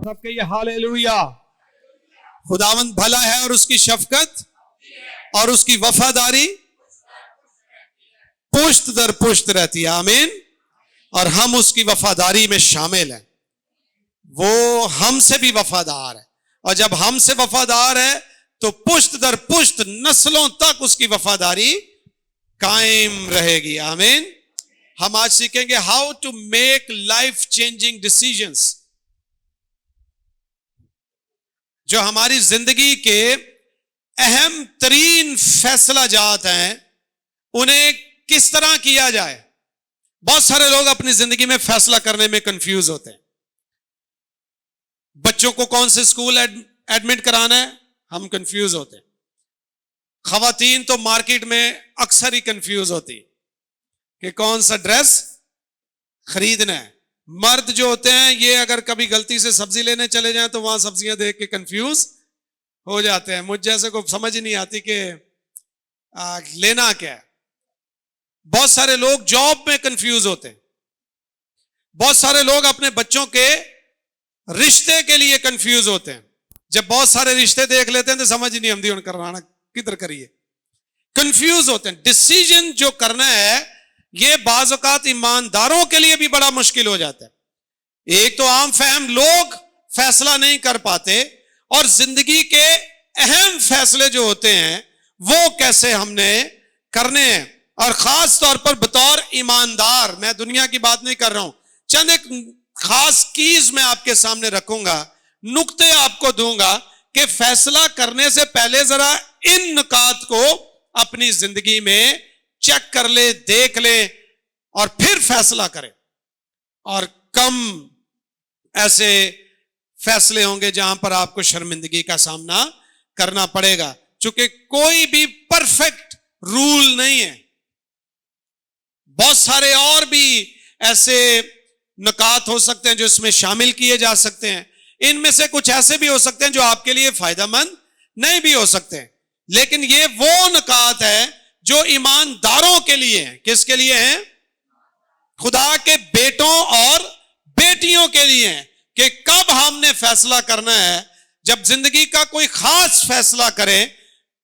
सबके ये हालेलुया। खुदावंद भला है और उसकी शफकत और उसकी वफादारी पुश्त दर पुश्त रहती है। आमीन। और हम उसकी वफादारी में शामिल हैं। वो हमसे भी वफादार है, और जब हमसे वफादार है तो पुश्त दर पुश्त नस्लों तक उसकी वफादारी कायम रहेगी। आमीन। हम आज सीखेंगे how to make life changing decisions. जो हमारी जिंदगी के अहम तरीन फैसला जात हैं, उन्हें किस तरह किया जाए। बहुत सारे लोग अपनी जिंदगी में फैसला करने में कंफ्यूज होते हैं। बच्चों को कौन से स्कूल एडमिट कराना है, हम कंफ्यूज होते हैं। खवातीन तो मार्केट में अक्सर ही कंफ्यूज होती कि कौन सा ड्रेस खरीदना है। मर्द जो होते हैं, ये अगर कभी गलती से सब्जी लेने चले जाएं तो वहां सब्जियां देख के कंफ्यूज हो जाते हैं। मुझ जैसे को समझ नहीं आती कि लेना क्या है। बहुत सारे लोग जॉब में कंफ्यूज होते हैं। बहुत सारे लोग अपने बच्चों के रिश्ते के लिए कंफ्यूज होते हैं। जब बहुत सारे रिश्ते देख लेते हैं तो समझ नहीं आती उन करवाना किधर करिए, कंफ्यूज होते हैं। डिसीजन जो करना है ये बाज़ औक़ात ईमानदारों के लिए भी बड़ा मुश्किल हो जाता है। एक तो आम फहम लोग फैसला नहीं कर पाते, और जिंदगी के अहम फैसले जो होते हैं वो कैसे हमने करने हैं। और खास तौर पर बतौर ईमानदार, मैं दुनिया की बात नहीं कर रहा हूं, चंद एक खास कीज मैं आपके सामने रखूंगा, नुक्ते आपको दूंगा कि फैसला करने से पहले जरा इन नुकात को अपनी जिंदगी में चेक कर ले, देख ले, और फिर फैसला करें। और कम ऐसे फैसले होंगे जहां पर आपको शर्मिंदगी का सामना करना पड़ेगा, क्योंकि कोई भी परफेक्ट रूल नहीं है। बहुत सारे और भी ऐसे नुकात हो सकते हैं जो इसमें शामिल किए जा सकते हैं। इनमें से कुछ ऐसे भी हो सकते हैं जो आपके लिए फायदेमंद नहीं भी हो सकते हैं। लेकिन ये वो नुकात है जो ईमानदारों के लिए हैं। किसके लिए हैं? खुदा के बेटों और बेटियों के लिए हैं कि कब हमने फैसला करना है। जब जिंदगी का कोई खास फैसला करें,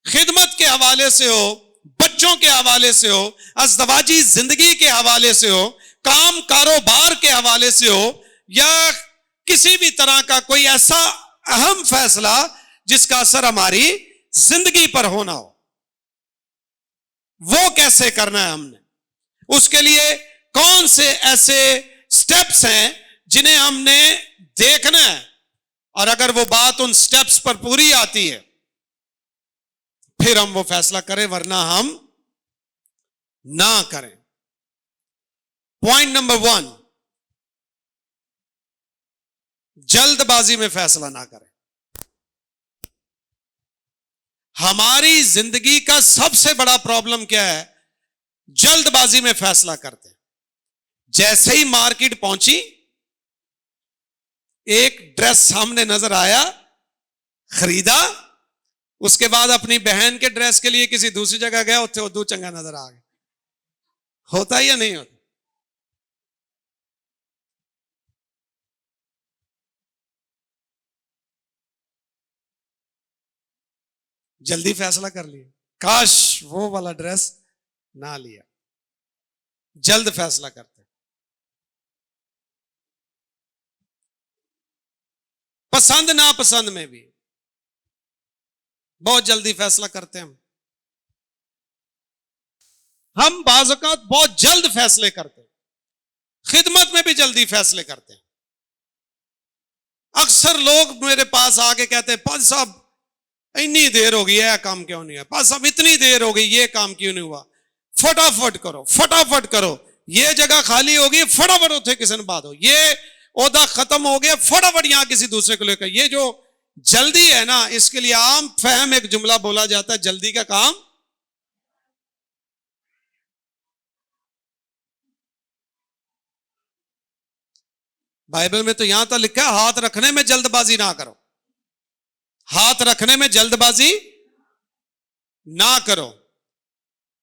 खिदमत के हवाले से हो, बच्चों के हवाले से हो, अज़दवाजी जिंदगी के हवाले से हो, काम कारोबार के हवाले से हो, या किसी भी तरह का कोई ऐसा अहम फैसला जिसका असर हमारी जिंदगी पर होना हो, वो कैसे करना है हमने। उसके लिए कौन से ऐसे स्टेप्स हैं जिन्हें हमने देखना है, और अगर वो बात उन स्टेप्स पर पूरी आती है फिर हम वो फैसला करें, वरना हम ना करें। पॉइंट नंबर 1, जल्दबाजी में फैसला ना करें। हमारी जिंदगी का सबसे बड़ा प्रॉब्लम क्या है? जल्दबाजी में फैसला करते हैं। जैसे ही मार्केट पहुंची, एक ड्रेस सामने नजर आया, खरीदा, उसके बाद अपनी बहन के ड्रेस के लिए किसी दूसरी जगह गया, उत्थे दो चंगा नजर आ गया। होता ही या नहीं होता? जल्दी फैसला कर लिया, काश वो वाला ड्रेस ना लिया। जल्द फैसला करते हैं। पसंद नापसंद में भी बहुत जल्दी फैसला करते हैं। हम बाज़ औक़ात बहुत जल्द फैसले करते हैं। खिदमत में भी जल्दी फैसले करते हैं। अक्सर लोग मेरे पास आके कहते हैं, पाद साहब इतनी देर हो गई है, काम क्यों नहीं हुआ? पाद साहब इतनी देर हो गई, ये काम क्यों नहीं हुआ? फटाफट करो, फटाफट करो, ये जगह खाली होगी, फटाफट उठे किसी ने बात हो, ये ओहदा खत्म हो गया, फटाफट यहां किसी दूसरे को लेकर। ये जो जल्दी है ना, इसके लिए आम फहम एक जुमला बोला जाता है, जल्दी का काम। बाइबल में तो यहां तक लिखा है, हाथ रखने में जल्दबाजी ना करो। हाथ रखने में जल्दबाजी ना करो।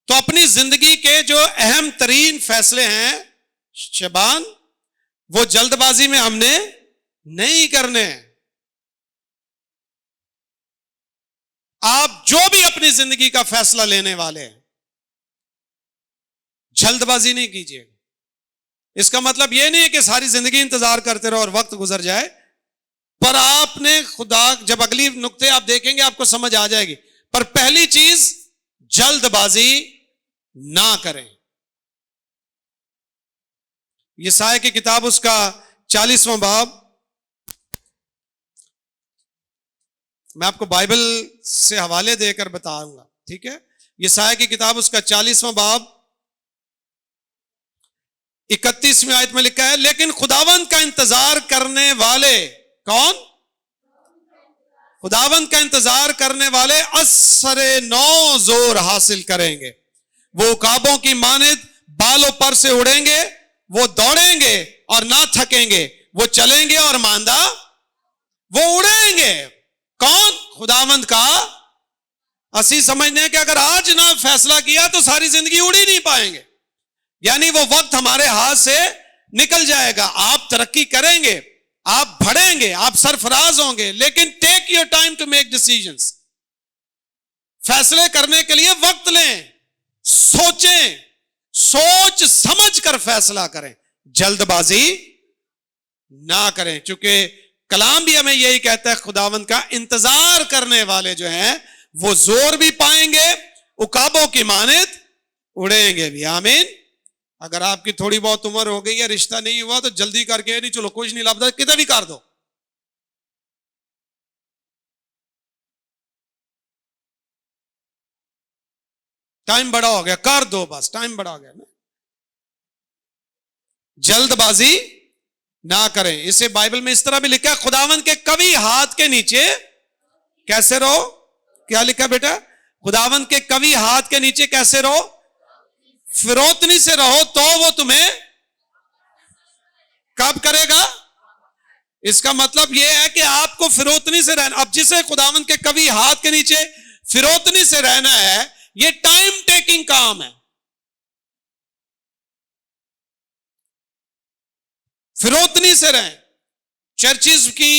तो अपनी जिंदगी के जो अहम तरीन फैसले हैं शबान, वो जल्दबाजी में हमने नहीं करने हैं। आप जो भी अपनी जिंदगी का फैसला लेने वाले हैं, जल्दबाजी नहीं कीजिएगा। इसका मतलब यह नहीं है कि सारी जिंदगी इंतजार करते रहो और वक्त गुजर जाए, पर आपने खुदा, जब अगली नुक्ते आप देखेंगे आपको समझ आ जाएगी। पर पहली चीज, जल्दबाजी ना करें। यशायाह की किताब उसका 40वां बाब, मैं आपको बाइबल से हवाले देकर बताऊंगा, ठीक है। यशायाह की किताब उसका 40वां बाब 31वीं आयत में लिखा है, लेकिन खुदावंद का इंतजार करने वाले, कौन? खुदावंद का इंतजार करने वाले असरे नौ जोर हासिल करेंगे। वो उकाबों की मानिद बालों पर से उड़ेंगे, वो दौड़ेंगे और ना थकेंगे, वो चलेंगे और मांदा, वो उड़ेंगे। कौन? खुदावंद का। असी समझने हैं कि अगर आज ना फैसला किया तो सारी जिंदगी उड़ ही नहीं पाएंगे, यानी वो वक्त हमारे हाथ से निकल जाएगा। आप तरक्की करेंगे, आप बढ़ेंगे, आप सरफराज होंगे, लेकिन take your time to make decisions. फैसले करने के लिए वक्त लें, सोचें, सोच समझ कर फैसला करें, जल्दबाजी ना करें। क्योंकि कलाम भी हमें यही कहता है, खुदावंद का इंतजार करने वाले जो हैं वो जोर भी पाएंगे, उकाबों की मानिद उड़ेंगे भी। आमीन। अगर आपकी थोड़ी बहुत उम्र हो गई है, रिश्ता नहीं हुआ, तो जल्दी करके नहीं, चलो कुछ नहीं लाभदायक, किधर भी कर दो। टाइम बड़ा हो गया, कर दो, बस टाइम बड़ा हो गया ना। जल्दबाजी ना करें। इसे बाइबल में इस तरह भी लिखा है, खुदावंद के कवि हाथ के नीचे कैसे रहो? क्या लिखा बेटा? खुदावंद के कवि हाथ के नीचे कैसे रहो? फिरौतनी से रहो, तो वो तुम्हें कब करेगा? इसका मतलब यह है कि आपको फिरौतनी से रहना। अब जिसे खुदावंद के कवि हाथ के नीचे फिरौतनी से रहना है, यह टाइम टेकिंग काम है। फिरौतनी से रहें। चर्चिज की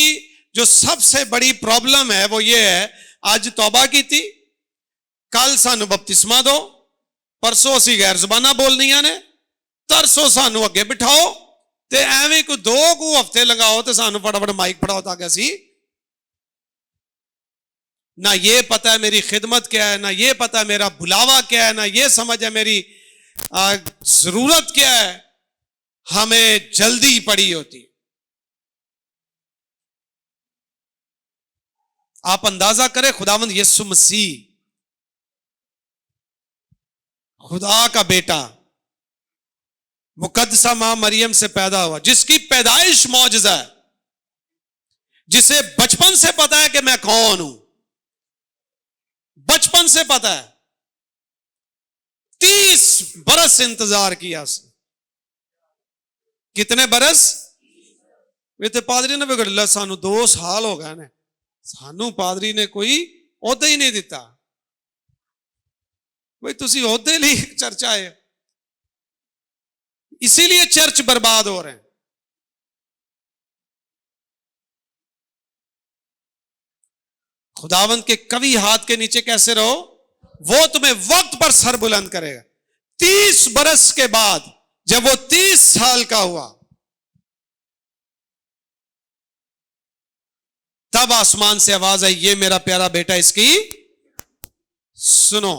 जो सबसे बड़ी प्रॉब्लम है वो ये है, आज तौबा की थी, कल सानू बपतिस्मा दो, परसों असी गैर जुबाना बोलनिया ने, तरसों सानू अगे बिठाओ, ते एवें को दो को हफ्ते लगाओ तो सानू फटाफट माइक फड़ाओ, ताकि असी ना ये पता है मेरी खिदमत क्या है, ना ये पता है मेरा बुलावा क्या है, ना ये समझ है मेरी जरूरत क्या है। हमें जल्दी पड़ी होती। आप अंदाजा करें, खुदावंद यीशु मसीह, खुदा का बेटा, मुकद्दसा मां मरियम से पैदा हुआ, जिसकी पैदाइश मौजज़ा है, जिसे बचपन से पता है कि मैं कौन हूं, बचपन से पता है। 30 बरस इंतजार किया उसने। कितने बरस? वे तो पादरी ने बिगड़, सानू 2 साल हो गए ने, सानू पादरी ने कोई ओहदा ही नहीं दिता। भाई तुसी ओहदे लिए चर्चा है, इसीलिए चर्च बर्बाद हो रहे हैं। खुदावंद के कवि हाथ के नीचे कैसे रहो? वो तुम्हें वक्त पर सर बुलंद करेगा। 30 बरस के बाद जब वो 30 साल का हुआ, तब आसमान से आवाज आई, ये मेरा प्यारा बेटा, इसकी सुनो।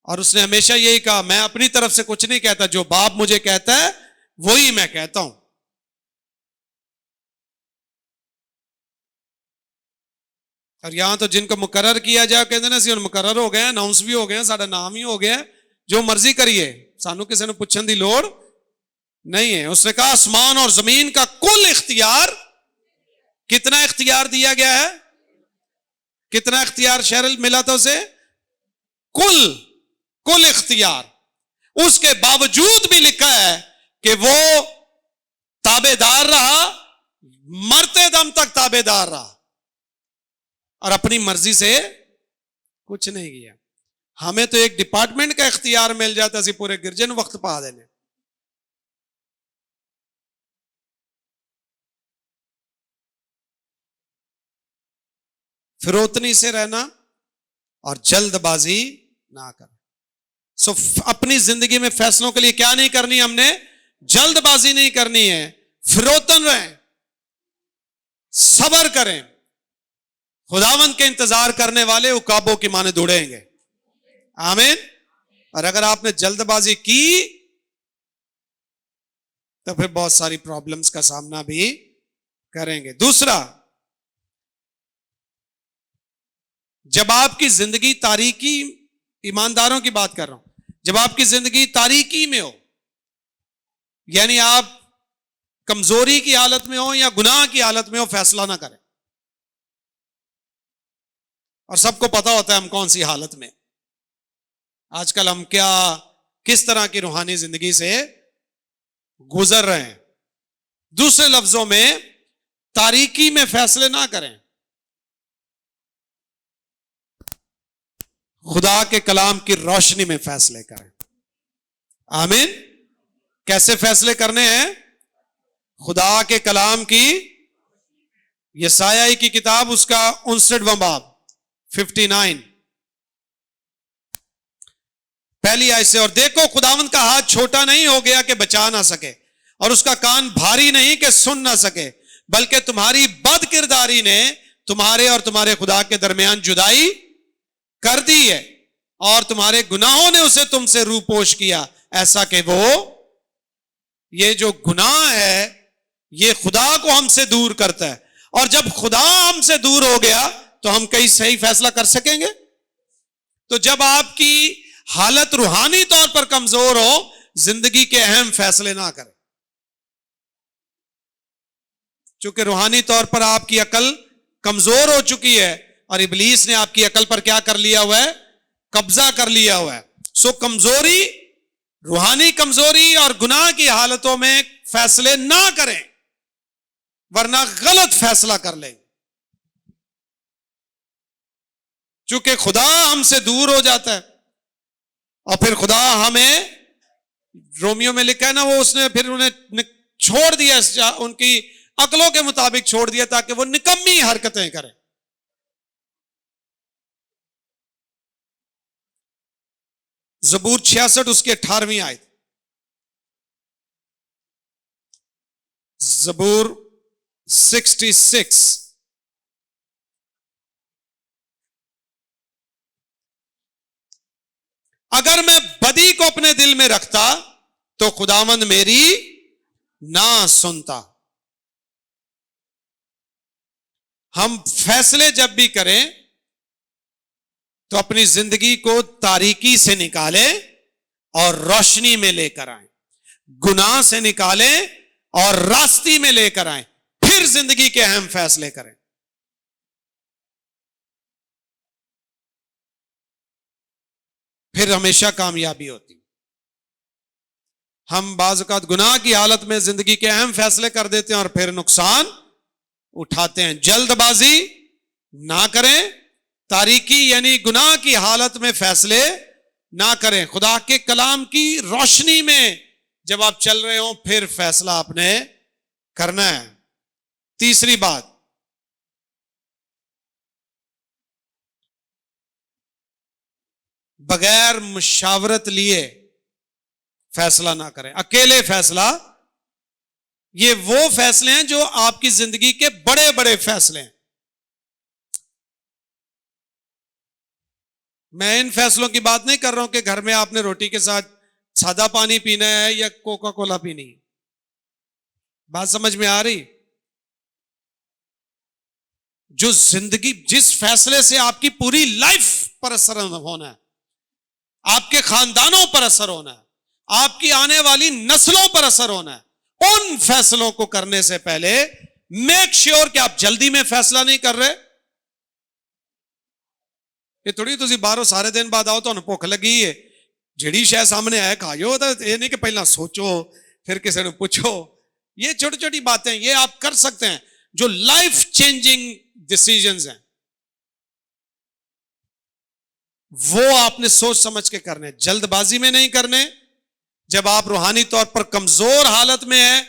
और उसने हमेशा यही कहा, मैं अपनी तरफ से कुछ नहीं कहता, जो बाप मुझे कहता है वही मैं कहता हूं। और यहां तो जिनको मुकर्रर किया जाए, कहते ना सी मुकर्रर हो गए, अनाउंस भी हो गए, साडा नाम ही हो गया, जो मर्जी करिए, सानू किसी ने पूछने की लोड़ नहीं है। उसने कहा, आसमान और जमीन का कुल इख्तियार, कितना इख्तियार दिया गया है? कितना इख्तियार शहर मिला था उसे? कुल इख्तियार। उसके बावजूद भी लिखा है कि वो ताबेदार रहा, मरते दम तक ताबेदार रहा, और अपनी मर्जी से कुछ नहीं किया। हमें तो एक डिपार्टमेंट का इख्तियार मिल जाता, सी पूरे गिरजन वक्त पा देने। फिरौतनी से रहना और जल्दबाजी ना करें। सो अपनी जिंदगी में फैसलों के लिए क्या नहीं करनी, हमने जल्दबाजी नहीं करनी है, फिरौतन रहें, सब्र करें। खुदावंद के इंतजार करने वाले उकाबों की माने दौड़ेंगे। आमीन। और अगर आपने जल्दबाजी की तो फिर बहुत सारी प्रॉब्लम्स का सामना भी करेंगे। दूसरा, जब आपकी जिंदगी तारीकी, ईमानदारों की बात कर रहा हूं, जब आपकी जिंदगी तारीकी में हो, यानी आप कमजोरी की हालत में हो या गुनाह की हालत में हो, फैसला ना करें। और सबको पता होता है हम कौन सी हालत में, आजकल हम क्या, किस तरह की रूहानी जिंदगी से गुजर रहे हैं। दूसरे लफ्जों में, तारीकी में फैसले ना करें, खुदा के कलाम की रोशनी में फैसले करें। आमीन। कैसे फैसले करने हैं? खुदा के कलाम की, यशायाह की किताब, उसका 59वां बाब 59 पहली आयत से, और देखो खुदावंद का हाथ छोटा नहीं हो गया कि बचा ना सके, और उसका कान भारी नहीं कि सुन ना सके, बल्कि तुम्हारी बदकिरदारी ने तुम्हारे और तुम्हारे खुदा के दरमियान जुदाई कर दी है, और तुम्हारे गुनाहों ने उसे तुमसे रूपोश किया, ऐसा कि वो, ये जो गुनाह है ये खुदा को हमसे दूर करता है, और जब खुदा हमसे दूर हो गया तो हम कहीं सही फैसला कर सकेंगे? तो जब आपकी हालत रूहानी तौर पर कमजोर हो, जिंदगी के अहम फैसले ना करें, क्योंकि रूहानी तौर पर आपकी अकल कमजोर हो चुकी है और इब्लीस ने आपकी अकल पर क्या कर लिया हुआ है? कब्जा कर लिया हुआ है। सो कमजोरी, रूहानी कमजोरी और गुनाह की हालतों में फैसले ना करें, वरना गलत फैसला कर लेंगे। चूंकि खुदा हमसे दूर हो जाता है, और फिर खुदा हमें, रोमियो में लिखा है ना, वो उसने फिर उन्हें छोड़ दिया, उनकी अकलों के मुताबिक छोड़ दिया, ताकि वो निकम्मी हरकतें करें। ज़बूर 66 उसकी 18वीं आयत, ज़बूर 66, अगर मैं बदी को अपने दिल में रखता तो खुदावंद मेरी ना सुनता। हम फैसले जब भी करें तो अपनी जिंदगी को तारीकी से निकालें और रोशनी में लेकर आए, गुनाह से निकालें और रास्ते में लेकर आए, फिर जिंदगी के अहम फैसले करें। फिर हमेशा कामयाबी होती। हम बाज़ औक़ात गुनाह की हालत में जिंदगी के अहम फैसले कर देते हैं और फिर नुकसान उठाते हैं। जल्दबाजी ना करें, तारीकी यानी गुनाह की हालत में फैसले ना करें। खुदा के कलाम की रोशनी में जब आप चल रहे हो फिर फैसला आपने करना है। तीसरी बात, बगैर मुशावरत लिए फैसला ना करें। अकेले फैसला, ये वो फैसले हैं जो आपकी जिंदगी के बड़े बड़े फैसले हैं। मैं इन फैसलों की बात नहीं कर रहा हूं कि घर में आपने रोटी के साथ सादा पानी पीना है या कोका कोला पीनी है। बात समझ में आ रही? जो जिंदगी, जिस फैसले से आपकी पूरी लाइफ पर असर होना है, आपके खानदानों पर असर होना है, आपकी आने वाली नस्लों पर असर होना है, उन फैसलों को करने से पहले मेक श्योर कि आप जल्दी में फैसला नहीं कर रहे। ये थोड़ी तुम बाहरों सारे दिन बाद आओ तो भुख लगी है, जिहड़ी शय सामने आए खाओ, तो ये नहीं कि पहला सोचो फिर किसी ने पूछो। ये छोटी छोटी बातें ये आप कर सकते हैं जो लाइफ चेंजिंग डिसीजंस हैं, वो आपने सोच समझ के करने, जल्दबाजी में नहीं करने। जब आप रूहानी तौर पर कमजोर हालत में हैं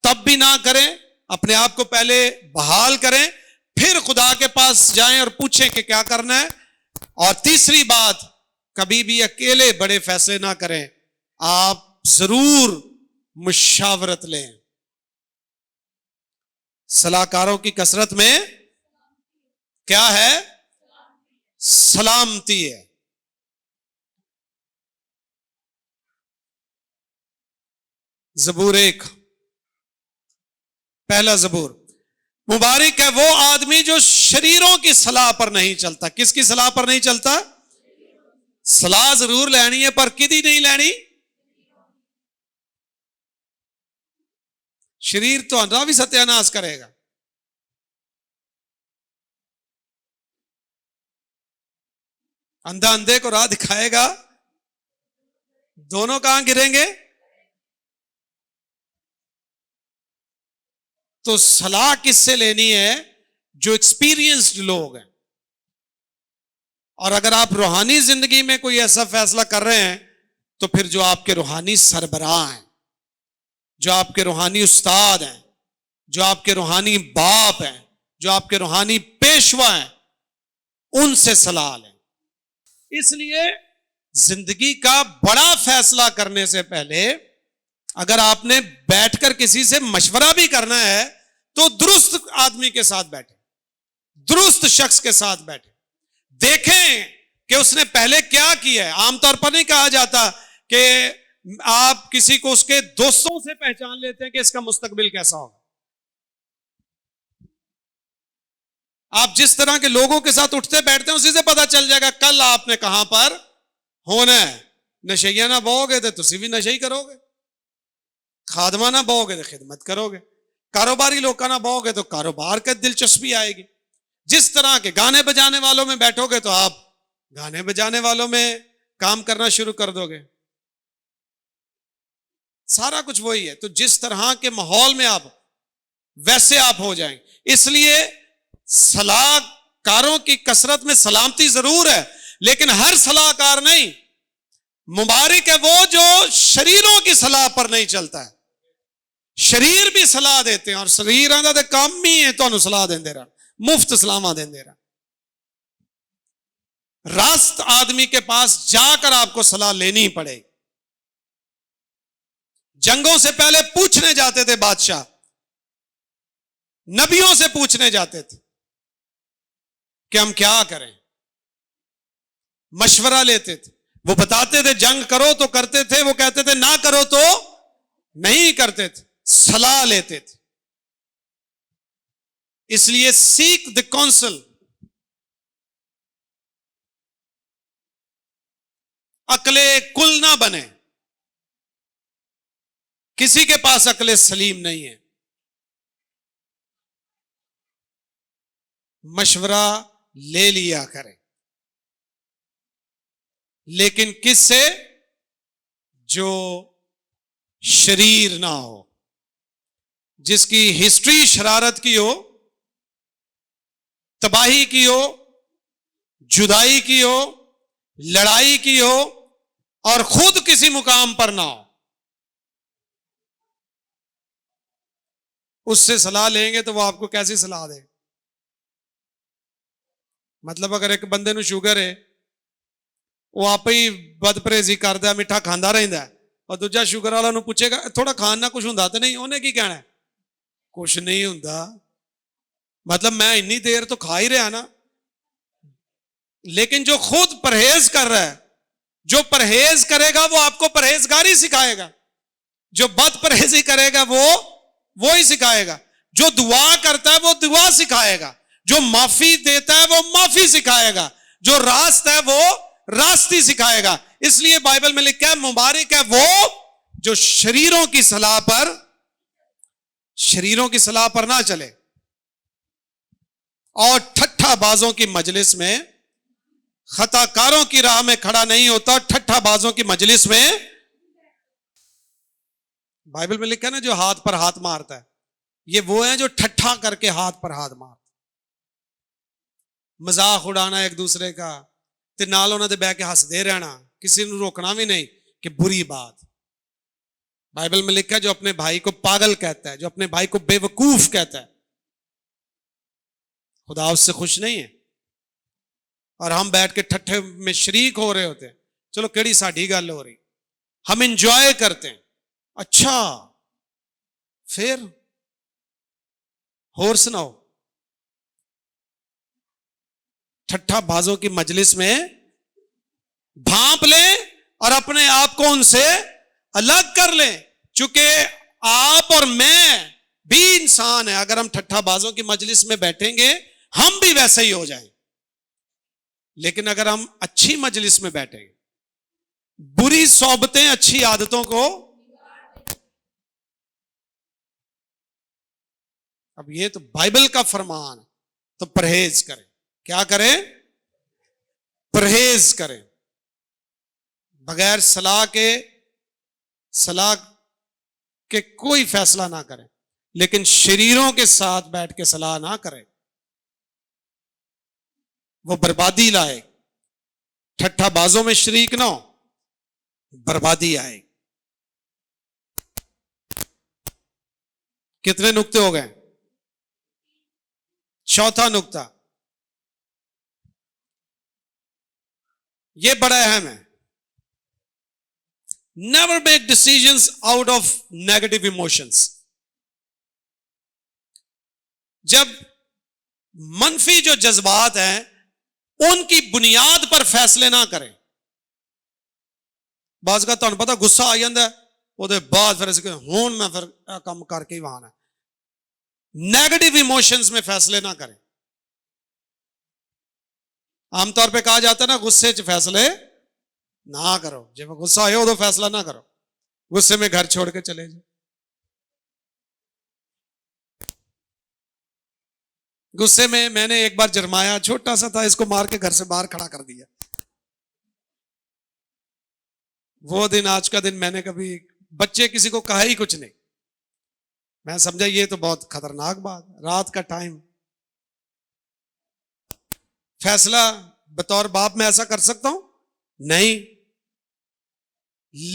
तब भी ना करें, अपने आप को पहले बहाल करें, फिर खुदा के पास जाएं और पूछें कि क्या करना है। और तीसरी बात, कभी भी अकेले बड़े फैसले ना करें, आप जरूर मुशावरत लें। सलाहकारों की कसरत में क्या है? सलामती है। ज़बूर 1, पहला ज़बूर। मुबारक है वो आदमी जो शरीरों की सलाह पर नहीं चलता। किसकी सलाह पर नहीं चलता? सलाह जरूर लेनी है, पर किदी नहीं लेनी? शरीर तो अंधा भी सत्यानाश करेगा। अंधा अंधे को राह दिखाएगा, दोनों कहां गिरेंगे? तो सलाह किससे लेनी है? जो एक्सपीरियंस्ड लोग हैं। और अगर आप रूहानी जिंदगी में कोई ऐसा फैसला कर रहे हैं, तो फिर जो आपके रूहानी सरबराह हैं, जो आपके रूहानी उस्ताद हैं, जो आपके रूहानी बाप हैं, जो आपके रूहानी पेशवा हैं, उनसे सलाह लें। इसलिए जिंदगी का बड़ा फैसला करने से पहले अगर आपने बैठकर किसी से मशवरा भी करना है, तो दुरुस्त आदमी के साथ बैठे, दुरुस्त शख्स के साथ बैठे, देखें कि उसने पहले क्या किया है। आमतौर पर नहीं कहा जाता कि आप किसी को उसके दोस्तों से पहचान लेते हैं कि इसका मुस्तकबिल कैसा होगा। आप जिस तरह के लोगों के साथ उठते बैठते हैं, उसी से पता चल जाएगा कल आपने कहां पर होना है। नशैया ना बोगे तो तुसी भी नशे ही करोगे, खादमा ना बोगे तो खिदमत करोगे, कारोबारी लोग का ना बोगे तो कारोबार का दिलचस्पी आएगी। जिस तरह के गाने बजाने वालों में बैठोगे तो आप गाने बजाने वालों में काम करना शुरू कर दोगे। सारा कुछ वही है। तो जिस तरह के माहौल में आप, वैसे आप हो जाएंगे। इसलिए सलाहकारों की कसरत में सलामती जरूर है, लेकिन हर सलाहकार नहीं। मुबारक है वो जो शरीरों की सलाह पर नहीं चलता है। शरीर भी सलाह देते हैं, और शरीर आंदा तो काम ही है तो सलाह देंदे रहा, मुफ्त सलामा देंदे रहा। रास्त आदमी के पास जाकर आपको सलाह लेनी पड़ेगी। जंगों से पहले पूछने जाते थे बादशाह, नबियों से पूछने जाते थे कि हम क्या करें, मशवरा लेते थे। वो बताते थे जंग करो तो करते थे, वो कहते थे ना करो तो नहीं करते थे, सलाह लेते थे। इसलिए सीक द काउंसिल, अकले कुल ना बने। किसी के पास अकले सलीम नहीं है। मशवरा ले लिया करें, लेकिन किससे? जो शरीर ना हो, जिसकी हिस्ट्री शरारत की हो, तबाही की हो, जुदाई की हो, लड़ाई की हो, और खुद किसी मुकाम पर ना हो। उससे सलाह लेंगे तो वो आपको कैसी सलाह दे? मतलब अगर एक बंदे ਨੂੰ ਸ਼ੂਗਰ है, वो आप ही बदपरहेजी करता, मिठा खांदा रहिंदा, और दूजा शुगर वाला ਨੂੰ पूछेगा थोड़ा खान ना कुछ हुंदा तो नहीं, उन्हें की कहना है? कुछ नहीं हुंदा। मतलब मैं इतनी देर तो खा ही रहा ना। लेकिन जो खुद परहेज कर रहा है, जो परहेज करेगा वो आपको परहेजगारी सिखाएगा, जो बद परहेजी करेगा वो ही सिखाएगा, जो दुआ करता है वो दुआ सिखाएगा, जो माफी देता है वो माफी सिखाएगा, जो रास्त है वो रास्ती सिखाएगा। इसलिए बाइबल में लिखा है मुबारक है वो जो शरीरों की सलाह पर ना चले, और ठट्ठाबाजों की मजलिस में, खताकारों की राह में खड़ा नहीं होता, ठट्ठाबाजों की मजलिस में। बाइबल में लिखा है ना, जो हाथ पर हाथ मारता है, ये वो है जो ठट्ठा करके हाथ पर हाथ मारता, मजाक उड़ाना एक दूसरे का, ते नाल उन्हां दे बैठ के हंसदे रहना, किसी को रोकना भी नहीं कि बुरी बात। बाइबल में लिखा है जो अपने भाई को पागल कहता है, जो अपने भाई को बेवकूफ कहता है, खुदा उससे खुश नहीं है। और हम बैठ के ठट्ठे में शरीक हो रहे होते हैं, चलो केड़ी साड़ी गल हो रही, हम इंजॉय करते हैं। अच्छा फिर होर सुनाओ, ठट्ठा बाजों की मजलिस में भांप लें और अपने आप को उनसे अलग कर लें, चूंकि आप और मैं भी इंसान है। अगर हम ठट्ठा बाजों की मजलिस में बैठेंगे हम भी वैसे ही हो जाएंगे। लेकिन अगर हम अच्छी मजलिस में बैठेंगे, बुरी सोबतें अच्छी आदतों को, अब ये तो बाइबल का फरमान है, तो परहेज करें। क्या करें? परहेज करें। बगैर सलाह के कोई फैसला ना करें, लेकिन शरीरों के साथ बैठ के सलाह ना करें, वो बर्बादी लाए। ठट्ठा बाजों में शरीक ना हो, बर्बादी आए। कितने नुक्ते हो गए? चौथा नुक्ता, यह बड़ा अहम है। Never make decisions out of negative emotions. जब मनफी जो जज्बात हैं उनकी बुनियाद पर फैसले ना करें। बाज का तुहानू पता गुस्सा आ जाता है, उसके बाद फिर हुण मैं फिर काम करके ही वहां है। नेगेटिव इमोशंस में फैसले ना करें। आमतौर पे कहा जाता है ना, गुस्से च फैसले ना करो। जब गुस्सा आए उदो फैसला ना करो, गुस्से में घर छोड़ के चले जाओ। गुस्से में मैंने एक बार जरमाया, छोटा सा था, इसको मार के घर से बाहर खड़ा कर दिया। वो दिन आज का दिन मैंने कभी बच्चे किसी को कहा ही कुछ नहीं। मैं समझा ये तो बहुत खतरनाक बात, रात का टाइम। फैसला बतौर बाप मैं ऐसा कर सकता हूं? नहीं।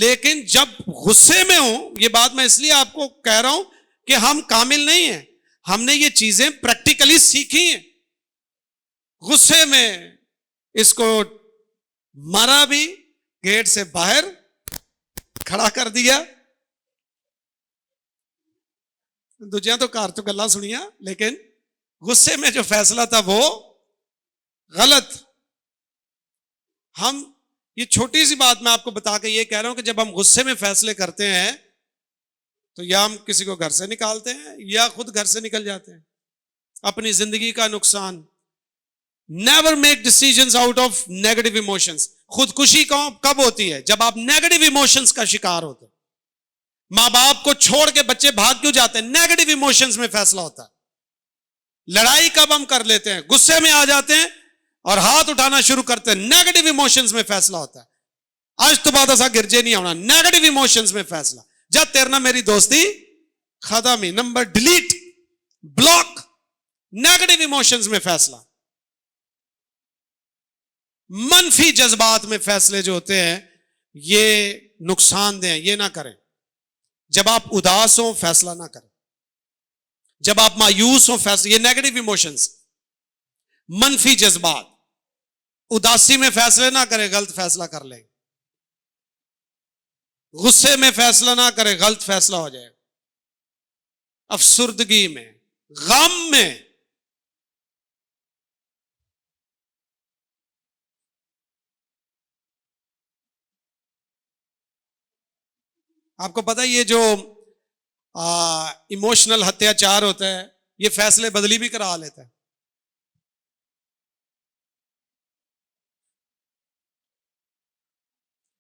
लेकिन जब गुस्से में हूं, ये बात मैं इसलिए आपको कह रहा हूं कि हम कामिल नहीं हैं, हमने ये चीजें प्रैक्टिकली सीखी हैं। गुस्से में इसको मारा भी, गेट से बाहर खड़ा कर दिया। दूजिया तो घर तो गल्लां सुनिया, लेकिन गुस्से में जो फैसला था वो गलत। हम ये छोटी सी बात मैं आपको बता के ये कह रहा हूं कि जब हम गुस्से में फैसले करते हैं तो या हम किसी को घर से निकालते हैं या खुद घर से निकल जाते हैं। अपनी जिंदगी का नुकसान। Never make decisions out of negative emotions. खुदकुशी कब होती है? जब आप नेगेटिव इमोशंस का शिकार होते हैं। मां बाप को छोड़ के बच्चे भाग क्यों जाते हैं? नेगेटिव इमोशंस में फैसला होता है। लड़ाई कब हम कर लेते हैं? गुस्से में आ जाते हैं और हाथ उठाना शुरू करते हैं। नेगेटिव इमोशंस में फैसला होता है। आज तो बात ऐसा गिरजे नहीं होना, नेगेटिव इमोशंस में फैसला। जब तेरे ना मेरी दोस्ती खत्म ही, number delete, block. Negative emotions में फैसला। मनफी जज्बात में फैसले जो होते हैं ये नुकसानदेह, ये ना करें। जब आप उदास हो फैसला ना करें। जब आप मायूस हो फैसला, ये नेगेटिव इमोशंस, मनफी जज्बात। उदासी में फैसले ना करें, गलत फैसला कर लेंगे। गुस्से में फैसला ना करें, गलत फैसला हो जाएगा। अफसुर्दगी में, गम में, आपको पता है ये जो इमोशनल अत्याचार होता है ये फैसले बदली भी करा लेता है।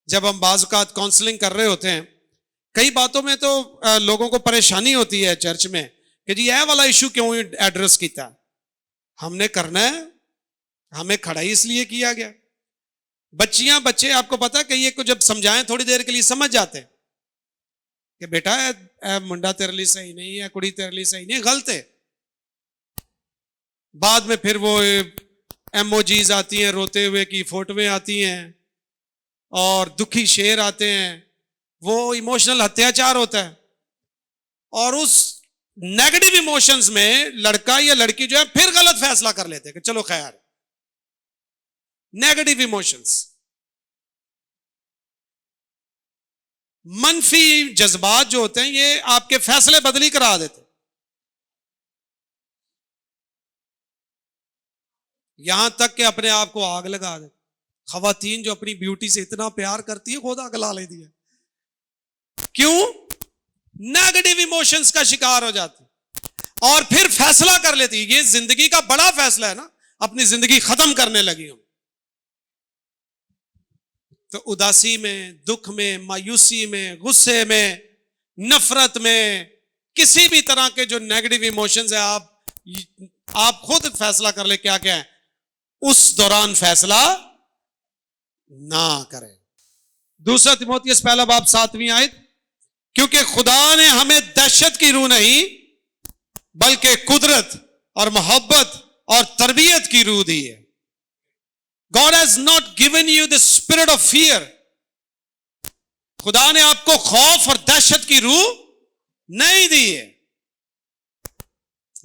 जब हम बाज़-औक़ात काउंसलिंग कर रहे होते हैं, कई बातों में तो लोगों को परेशानी होती है चर्च में कि जी यह वाला इशू क्यों एड्रेस किया। हमने करना है, हमें खड़ा ही इसलिए किया गया। बच्चियां बच्चे आपको पता है कि ये को जब समझाएं थोड़ी देर के लिए समझ जाते हैं कि बेटा मुंडा तेरे लिए सही नहीं है, कुड़ी तेरे लिए सही नहीं है, गलत है। बाद में फिर वो एमओजीज आती हैं, रोते हुए की फोटोएं आती हैं और दुखी शेर आते हैं। वो इमोशनल अत्याचार होता है। और उस नेगेटिव इमोशंस में लड़का या लड़की जो है फिर गलत फैसला कर लेते हैं कि चलो खैर। नेगेटिव इमोशंस, मनफी जज्बात जो होते हैं, ये आपके फैसले बदली करा देते हैं। यहां तक कि अपने आप को आग लगा दे। खवातीन जो अपनी ब्यूटी से इतना प्यार करती है, खुद आग ला लेती है। क्यों? नेगेटिव इमोशंस का शिकार हो जाती और फिर फैसला कर लेती है। ये जिंदगी का बड़ा फैसला है ना, अपनी जिंदगी खत्म करने लगी हूं। तो उदासी में, दुख में, मायूसी में, गुस्से में, नफरत में, किसी भी तरह के जो नेगेटिव इमोशंस है, आप खुद फैसला कर ले क्या क्या है, उस दौरान फैसला ना करें। दूसरा तिमोथियस पहला बाब 7वीं आयत, क्योंकि खुदा ने हमें दहशत की रूह नहीं बल्कि कुदरत और मोहब्बत और तरबियत की रूह दी है। God has not given you the spirit of fear. खुदा ने आपको खौफ और दहशत की रूह नहीं दी है,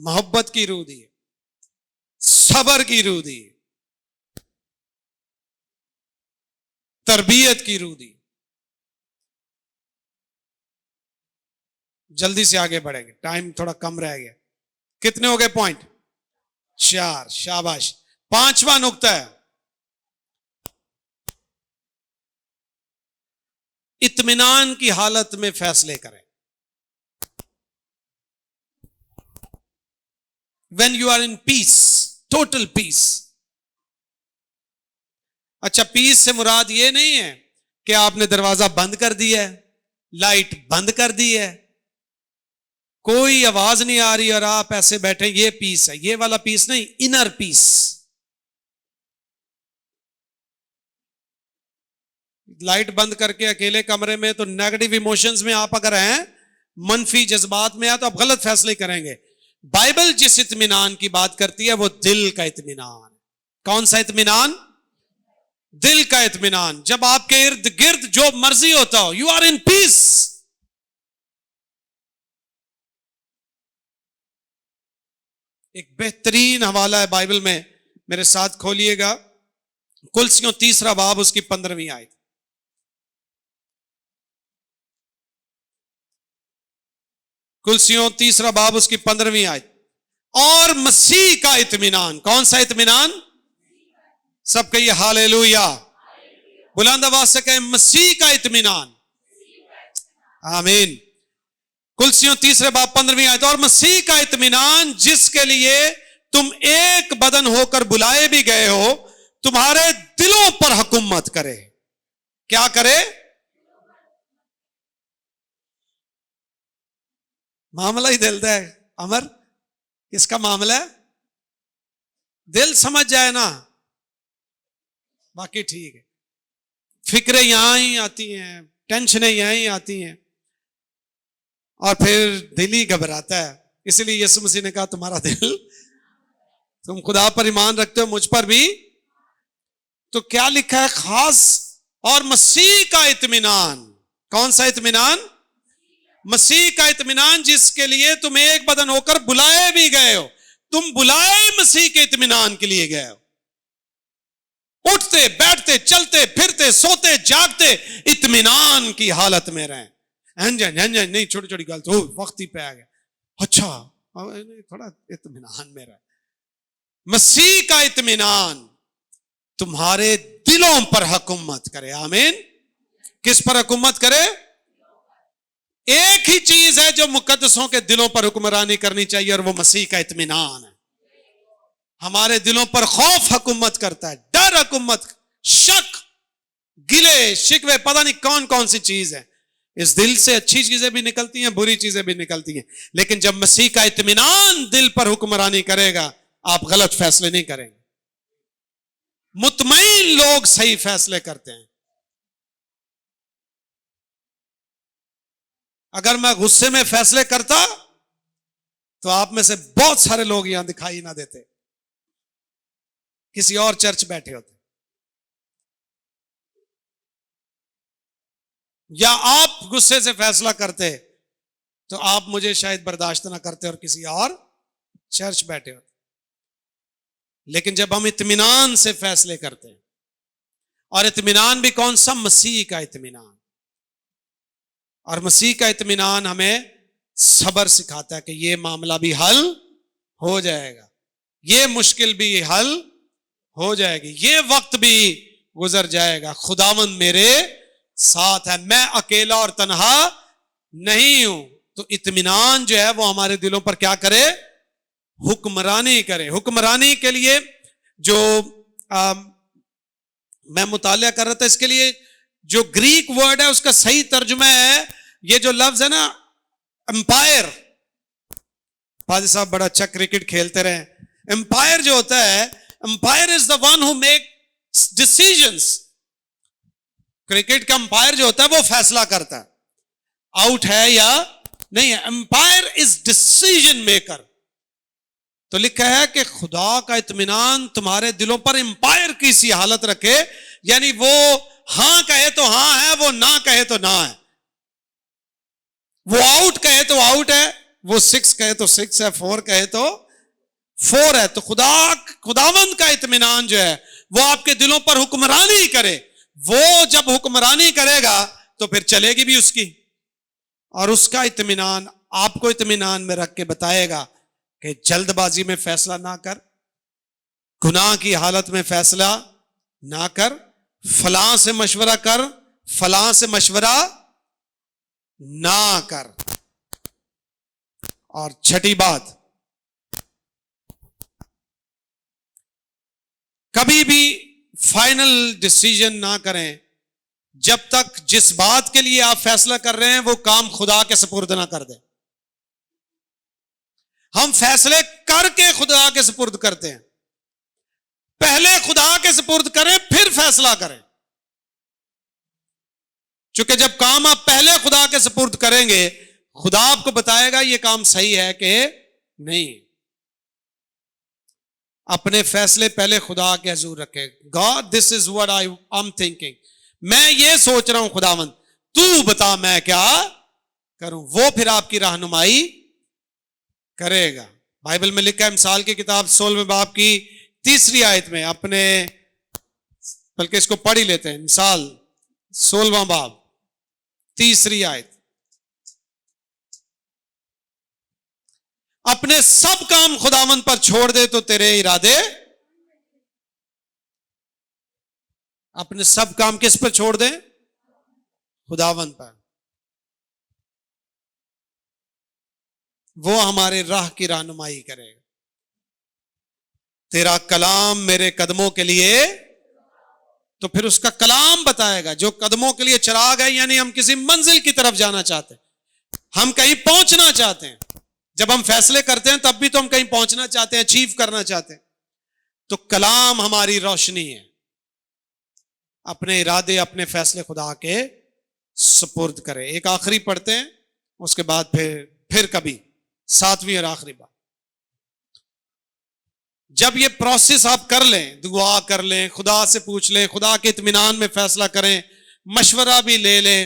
मोहब्बत की रूह दी है, सब्र की रूह दी है, तरबियत की रूह दी। जल्दी से आगे बढ़ेंगे, टाइम थोड़ा कम रह गया। कितने हो गए पॉइंट? 4। शाबाश। 5वां नुक्ता है, इत्मीनान की हालत में फैसले करें। When you are in peace, total peace। अच्छा, पीस से मुराद ये नहीं है कि आपने दरवाजा बंद कर दिया है, लाइट बंद कर दी है, कोई आवाज नहीं आ रही और आप ऐसे बैठे, ये पीस है। ये वाला पीस नहीं, इनर पीस। लाइट बंद करके अकेले कमरे में, तो नेगेटिव इमोशंस में आप अगर हैं, मनफी जज्बात में है, तो आप गलत फैसले करेंगे। बाइबल जिस इत्मीनान की बात करती है वो दिल का इत्मीनान। कौन सा इत्मीनान? दिल का इत्मीनान। जब आपके इर्द गिर्द जो मर्जी होता हो, यू आर इन पीस। एक बेहतरीन हवाला है बाइबल में, मेरे साथ खोलिएगा, कुलसियों 3 बाब उसकी 15वीं आयत। कुलसियों 3 बाब उसकी 15वीं आयत। और मसीह का इत्मीनान। कौन सा इत्मीनान? सब कहिए हालेलुया। बुलंद आवाज से कहें, मसीह का इत्मीनान। आमीन। कुलसियों 3 बाब 15वीं आयत। और मसीह का इत्मीनान, जिसके लिए तुम एक बदन होकर बुलाए भी गए हो, तुम्हारे दिलों पर हुकूमत करे। क्या करे? मामला ही दिल दा है। अमर, किसका मामला है? दिल समझ जाए ना, बाकी ठीक है। फिक्रें यहां ही आती हैं, टेंशनें यहां ही आती हैं और फिर दिल ही घबराता है। इसलिए यीशु मसीह ने कहा, तुम्हारा दिल, तुम खुदा पर ईमान रखते हो, मुझ पर भी। तो क्या लिखा है? खास और मसीह का इत्मीनान। कौन सा इत्मीनान? मसीह का इत्मीनान, जिसके लिए तुम एक बदन होकर बुलाए भी गए हो। तुम बुलाए मसीह के इत्मीनान के लिए गए हो। उठते बैठते चलते फिरते सोते जागते इत्मीनान की हालत में रहें। नहीं, छोटी छोटी गल तो वक्त ही पे आ गया, अच्छा थोड़ा इत्मीनान में रहे। मसीह का इत्मीनान तुम्हारे दिलों पर हुकूमत करे। आमीन। किस पर हुकूमत करे? एक ही चीज है जो मुकद्दसों के दिलों पर हुक्मरानी करनी चाहिए, और वो मसीह का इत्मीनान है। हमारे दिलों पर खौफ हुकूमत करता है, डर हुकूमत, शक, गिले शिकवे, पता नहीं कौन कौन सी चीज है। इस दिल से अच्छी चीजें भी निकलती हैं, बुरी चीजें भी निकलती हैं, लेकिन जब मसीह का इत्मीनान दिल पर हुक्मरानी करेगा, आप गलत फैसले नहीं करेंगे। मुतमईन लोग सही फैसले करते हैं। अगर मैं गुस्से में फैसले करता तो आप में से बहुत सारे लोग यहां दिखाई ना देते, किसी और चर्च बैठे होते, या आप गुस्से से फैसला करते तो आप मुझे शायद बर्दाश्त ना करते और किसी और चर्च बैठे होते। लेकिन जब हम इत्मीनान से फैसले करते हैं, और इत्मीनान भी कौन सा? मसीह का इत्मीनान। और मसीह का इत्मीनान हमें सब्र सिखाता है कि ये मामला भी हल हो जाएगा, ये मुश्किल भी हल हो जाएगी, ये वक्त भी गुजर जाएगा, खुदावंद मेरे साथ है, मैं अकेला और तन्हा नहीं हूं। तो इत्मीनान जो है वो हमारे दिलों पर क्या करे? हुक्मरानी करे। हुक्मरानी के लिए जो मैं मुतालिया कर रहा था, इसके लिए जो ग्रीक वर्ड है उसका सही तर्जुमा है, ये जो लफ्ज है ना एम्पायर। फादर साहब बड़ा अच्छा क्रिकेट खेलते रहे। एम्पायर जो होता है, umpire is the one who make decisions. Cricket का एम्पायर जो होता है वो फैसला करता है आउट है या नहीं है। Umpire is decision maker. तो लिखा है कि खुदा का इत्मीनान तुम्हारे दिलों पर एम्पायर की सी हालत रखे, यानी वो हां कहे तो हां है, वो ना कहे तो ना है, वो आउट कहे तो आउट है, वो 6 कहे तो 6 है, 4 कहे तो 4 है। तो खुदावंद का इत्मीनान जो है वो आपके दिलों पर हुक्मरानी करे। वो जब हुक्मरानी करेगा तो फिर चलेगी भी उसकी, और उसका इत्मीनान आपको इत्मीनान में रख के बताएगा कि जल्दबाजी में फैसला ना कर, गुनाह की हालत में फैसला ना कर, फलां से मशवरा कर, फलां से मशवरा ना कर। और छठी बात, कभी भी फाइनल डिसीजन ना करें जब तक जिस बात के लिए आप फैसला कर रहे हैं वो काम खुदा के सुपुर्द ना कर दें। हम फैसले करके खुदा के सुपुर्द करते हैं, पहले खुदा के सुपुर्द करें फिर फैसला करें। क्योंकि जब काम आप पहले खुदा के सुपुर्द करेंगे, खुदा आपको बताएगा ये काम सही है कि नहीं। अपने फैसले पहले खुदा के हुजूर रखें। God, this is what I am thinking, मैं ये सोच रहा हूं, खुदावंद तू बता मैं क्या करूं। वो फिर आपकी रहनुमाई करेगा। बाइबल में लिखा है, मिसाल की किताब 16वें बाब की 3री आयत में, अपने बल्कि इसको पढ़ ही लेते हैं, मिसाल 16वां बाब 3री आयत, अपने सब काम खुदावंद पर छोड़ दे तो तेरे इरादे, अपने सब काम किस पर छोड़ दे? खुदावंद पर। वो हमारे राह की रहनुमाई करेगा। तेरा कलाम मेरे कदमों के लिए, तो फिर उसका कलाम बताएगा जो कदमों के लिए चिराग है, यानी हम किसी मंजिल की तरफ जाना चाहते हैं, हम कहीं पहुंचना चाहते हैं। जब हम फैसले करते हैं तब भी तो हम कहीं पहुंचना चाहते हैं, अचीव करना चाहते हैं। तो कलाम हमारी रोशनी है। अपने इरादे, अपने फैसले खुदा के सुपुर्द करें। एक आखिरी पढ़ते हैं, उसके बाद फिर कभी 7वीं और आखिरी बात। जब ये प्रोसेस आप कर लें, दुआ कर लें, खुदा से पूछ लें, खुदा के इत्मीनान में फैसला करें, मशवरा भी ले लें,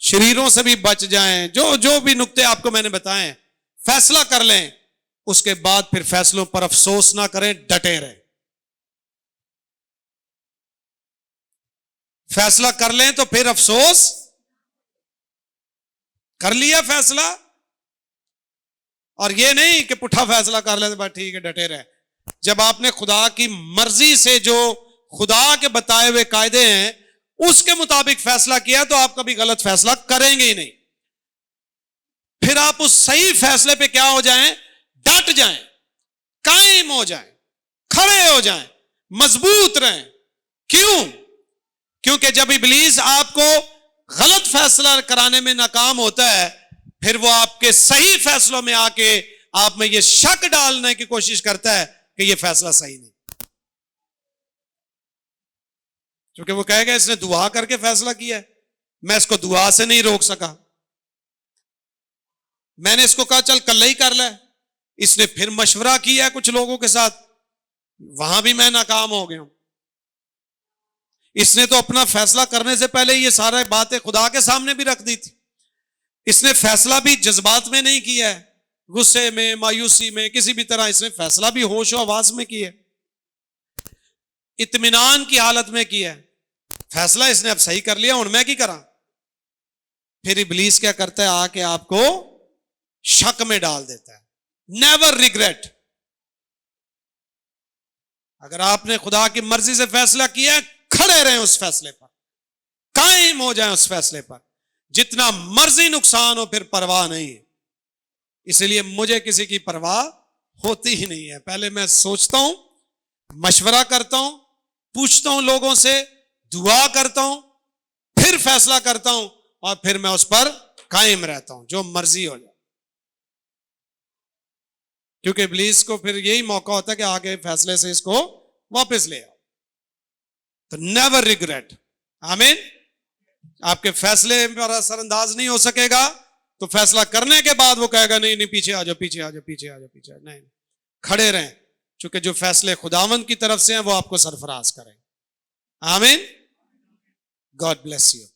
शरीरों से भी बच जाएं, जो भी नुक्ते आपको मैंने बताए, फैसला कर लें, उसके बाद फिर फैसलों पर अफसोस ना करें, डटे रहें। फैसला कर लें तो फिर अफसोस, कर लिया फैसला, और ये नहीं कि पुट्ठा फैसला कर ले तो बस ठीक है, डटे रहे। जब आपने खुदा की मर्जी से, जो खुदा के बताए हुए कायदे हैं उसके मुताबिक फैसला किया, तो आप कभी गलत फैसला करेंगे ही नहीं। फिर आप उस सही फैसले पे क्या हो जाएं? डट जाएं, कायम हो जाएं, खड़े हो जाएं, मजबूत रहें। क्यों? क्योंकि जब इब्लीस आपको गलत फैसला कराने में नाकाम होता है, फिर वो आपके सही फैसलों में आके आप में ये शक डालने की कोशिश करता है कि ये फैसला सही नहीं। क्योंकि वो कहेगा इसने दुआ करके फैसला किया है, मैं इसको दुआ से नहीं रोक सका, मैंने इसको कहा चल कल ही कर ले, इसने फिर मशवरा किया है कुछ लोगों के साथ, वहां भी मैं नाकाम हो गया हूं। इसने तो अपना फैसला करने से पहले ये सारी बातें खुदा के सामने भी रख दी थी। इसने फैसला भी जज्बात में नहीं किया है, गुस्से में, मायूसी में, किसी भी तरह इसने फैसला भी होश और आवाज में किया है, इत्मीनान की हालत में किया है। फैसला इसने अब सही कर लिया, हुण मैं की करा? फिर इब्लीस क्या करता है, आके आपको शक में डाल देता है। Never regret. अगर आपने खुदा की मर्जी से फैसला किया, खड़े रहें उस फैसले पर, कायम हो जाएं उस फैसले पर, जितना मर्जी नुकसान हो, फिर परवाह नहीं है। इसलिए मुझे किसी की परवाह होती ही नहीं है। पहले मैं सोचता हूं, मशवरा करता हूं, पूछता हूं लोगों से, दुआ करता हूं, फिर फैसला करता हूं, और फिर मैं उस पर कायम रहता हूं, जो मर्जी हो जाए। क्योंकि इब्लीस को फिर यही मौका होता है कि आगे फैसले से इसको वापस ले आओ। तो नेवर रिग्रेट। आमीन। आपके फैसले पर असरअंदाज नहीं हो सकेगा, तो फैसला करने के बाद वो कहेगा नहीं नहीं पीछे आ जाओ, पीछे आ जाओ, पीछे आ जाओ, पीछे आ जाओ। नहीं, खड़े रहें, क्योंकि जो फैसले खुदावंद की तरफ से हैं वो आपको सरफराज करें। आमीन। God bless you.